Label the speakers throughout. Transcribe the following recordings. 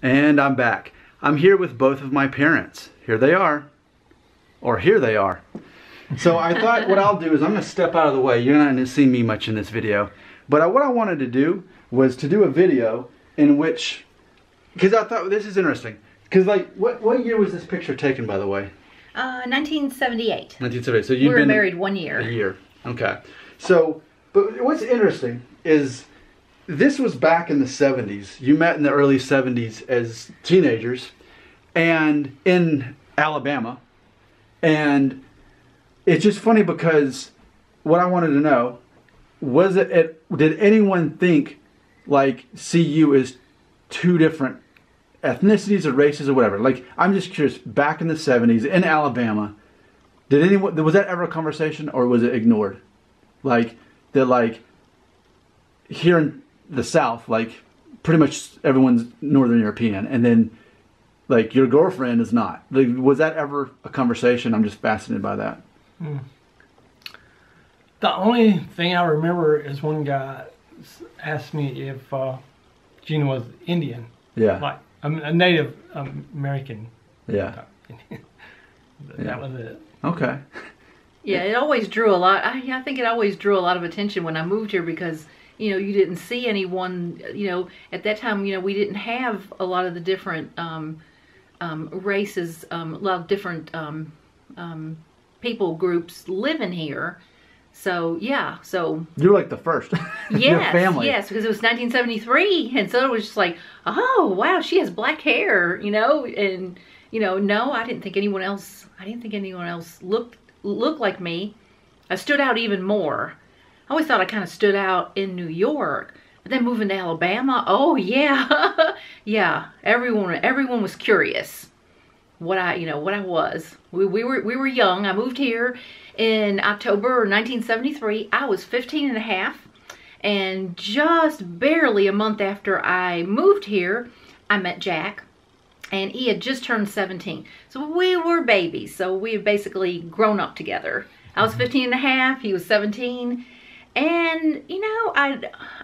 Speaker 1: And I'm back. I'm here with both of my parents. Here they are. Or here they are. So I thought what I'll do is I'm going to step out of the way. You're not going to see me much in this video. But what I wanted to do was to do a video in which, because I thought this is interesting. Because like, what year was this picture taken, by the way?
Speaker 2: 1978.
Speaker 1: 1978. So you've been
Speaker 2: married 1 year.
Speaker 1: A year. Okay. So, but what's interesting is this was back in the 70s. You met in the early 70s as teenagers and in Alabama. And it's just funny because what I wanted to know, did anyone think, like, see you as two different ethnicities or races or whatever? Like, I'm just curious, back in the 70s in Alabama, was that ever a conversation or was it ignored? Like, that, like, here in the South, like, pretty much everyone's Northern European, and then, like, your girlfriend is not. Like, was that ever a conversation? I'm just fascinated by that.
Speaker 3: The only thing I remember is one guy asked me if Gina was Indian.
Speaker 1: Yeah.
Speaker 3: Like, a Native American.
Speaker 1: Yeah.
Speaker 3: That was it.
Speaker 1: Okay.
Speaker 2: Yeah, it always drew a lot. I think it always drew a lot of attention when I moved here because, you know, you didn't see anyone, you know, at that time, you know, we didn't have a lot of the different races, a lot of different people groups living here. So, yeah, so...
Speaker 1: You're like the first.
Speaker 2: Yes,
Speaker 1: Your family.
Speaker 2: Yes, because it was 1973, and so it was just like, oh, wow, she has black hair, you know, and, you know, no, I didn't think anyone else looked like me. I stood out even more. I always thought I kind of stood out in New York, but then moving to Alabama, oh, yeah, yeah, everyone was curious what I was. We were young. I moved here in October 1973. I was 15 and a half, and just barely a month after I moved here, I met Jack, and he had just turned 17. So we were babies, so we had basically grown up together. I was 15 and a half, he was 17, and, you know,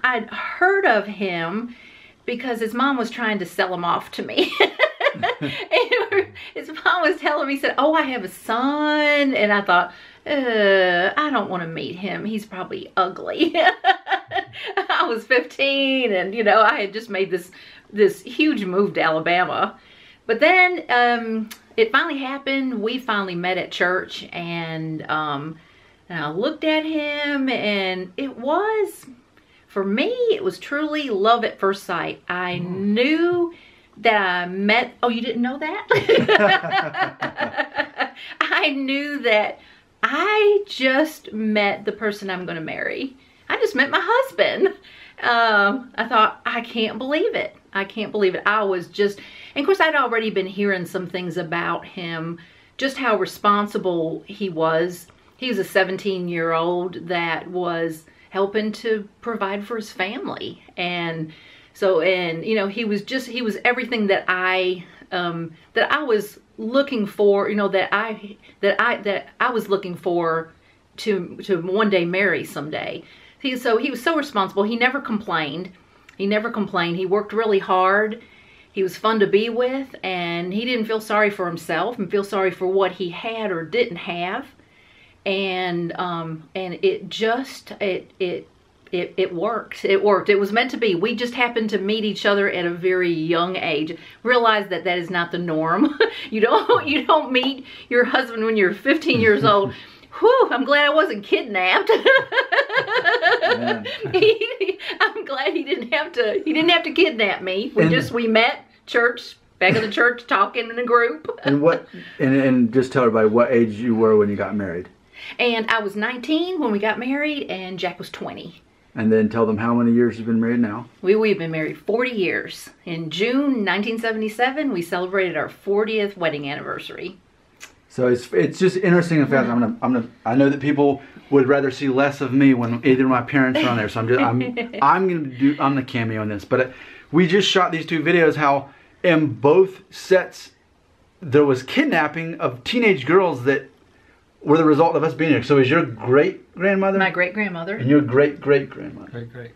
Speaker 2: I'd heard of him because his mom was trying to sell him off to me. And his mom was telling me, said, oh, I have a son. And I thought, I don't want to meet him. He's probably ugly. I was 15 and, you know, I had just made this huge move to Alabama. But then it finally happened. We finally met at church, and I looked at him, and it was, for me, it was truly love at first sight. I knew that I met, oh, you didn't know that? I knew that I just met the person I'm going to marry. I just met my husband. I thought, I can't believe it. I can't believe it. I was just, and of course I'd already been hearing some things about him, just how responsible he was. He was a 17-year-old that was helping to provide for his family. And so, and you know, he was everything that I was looking for, you know, that I was looking for to one day marry someday. He was so responsible. He never complained. He never complained. He worked really hard. He was fun to be with, and he didn't feel sorry for himself and feel sorry for what he had or didn't have. And it just it worked. It worked. It was meant to be. We just happened to meet each other at a very young age. Realize that that is not the norm. You don't meet your husband when you're 15 years old. Whew, I'm glad I wasn't kidnapped. I'm glad he didn't have to kidnap me. We met, back at the church, talking in a group.
Speaker 1: And just tell everybody what age you were when you got married.
Speaker 2: And I was 19 when we got married, and Jack was 20.
Speaker 1: And then tell them how many years you've been married now. We've
Speaker 2: been married 40 years. In June 1977, we celebrated our 40th wedding anniversary.
Speaker 1: So it's just interesting. In fact, I know that people would rather see less of me when either of my parents are on there. So I'm the cameo in this. But we just shot these two videos. How in both sets there was kidnapping of teenage girls that were the result of us being here. So is your great-grandmother?
Speaker 2: My great-grandmother.
Speaker 1: And your great-great-grandmother.
Speaker 3: Great.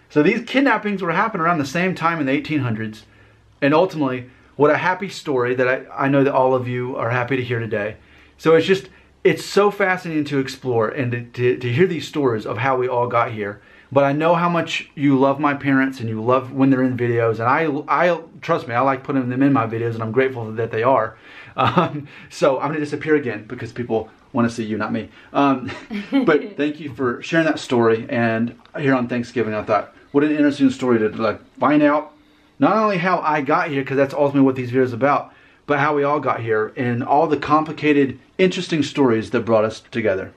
Speaker 1: So these kidnappings were happening around the same time in the 1800s. And ultimately, what a happy story that I know that all of you are happy to hear today. So it's so fascinating to explore and to hear these stories of how we all got here. But I know how much you love my parents and you love when they're in videos. And I trust me, I like putting them in my videos, and I'm grateful that they are. So I'm going to disappear again because people want to see you, not me. But thank you for sharing that story. And here on Thanksgiving, I thought, what an interesting story to like find out not only how I got here, because that's ultimately what these videos are about, but how we all got here and all the complicated, interesting stories that brought us together.